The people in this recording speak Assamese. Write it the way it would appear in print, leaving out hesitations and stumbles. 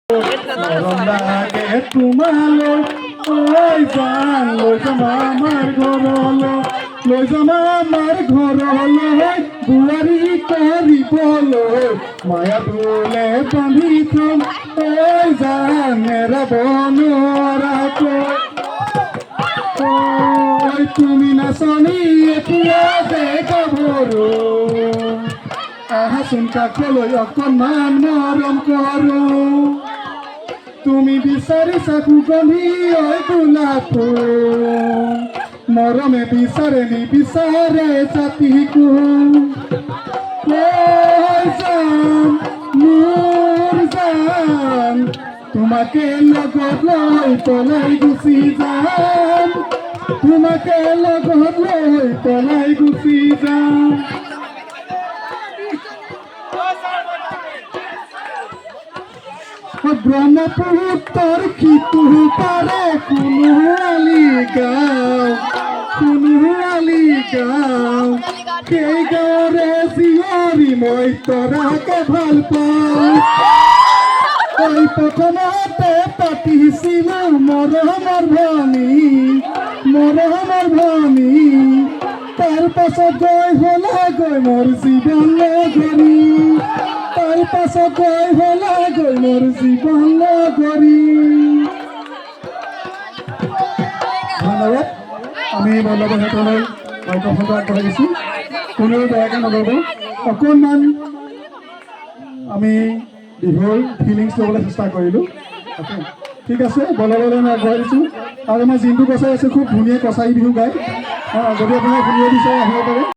লাগে তোমালৈ ঐ জান লৈ যাম আমাৰ ঘৰলৈ লৈ যাম আমাৰ ঘৰলৈ বোৱাৰী কৰিবলৈ মায়া বোলে বান্ধি থম ঐ জান এৰাব নোৱাৰাকৈ ঐ তুমি নাচনি এতিয়া যে গাভৰু আহাচোন কাষলৈ অকণমান মৰম কৰো তুমি বিচাৰিছা সুগন্ধি ঐ গোলাপ ফুল মৰমে বিচাৰে নিবিচাৰে জাতি কুল জান মোৰ জান তোমাকে লগত লৈ পলাই গুচি যাম তোমাকে লগত লৈ পলাই গুচি যাম ব্ৰহ্মপুত্ৰৰ সিটো পাৰে সোণোৱালী গাঁও সেই গাঁৱৰে জীয়ৰী মই তৰাকে ভাল পাওঁ ঐ প্ৰথমতে পাতিছিলো মৰমৰ ভনী তাৰ পাছত গৈ হলাগৈ মোৰ জীৱন লগৰী তাৰ পাছত গৈ হলাগৈ মোৰ জীৱন লগৰী ধন্যবাদ আমি বল্লভহঁতলৈ মাইক্ৰফোনটো আগবঢ়াইছোঁ কোনেও বেয়াকৈ নল'ব অকণমান আমি বিহুৰ ফিলিংছ ল'বলৈ চেষ্টা কৰিলোঁ অ'কে ঠিক আছে বল্লভলৈ মই আগবঢ়াই দিছোঁ আৰু মই জিন্তু কছাই আছোঁ খুব ধুনীয়া কছাৰী বিহু গায় যদি আপোনালোকে শুনিব বিচাৰে আহিব পাৰে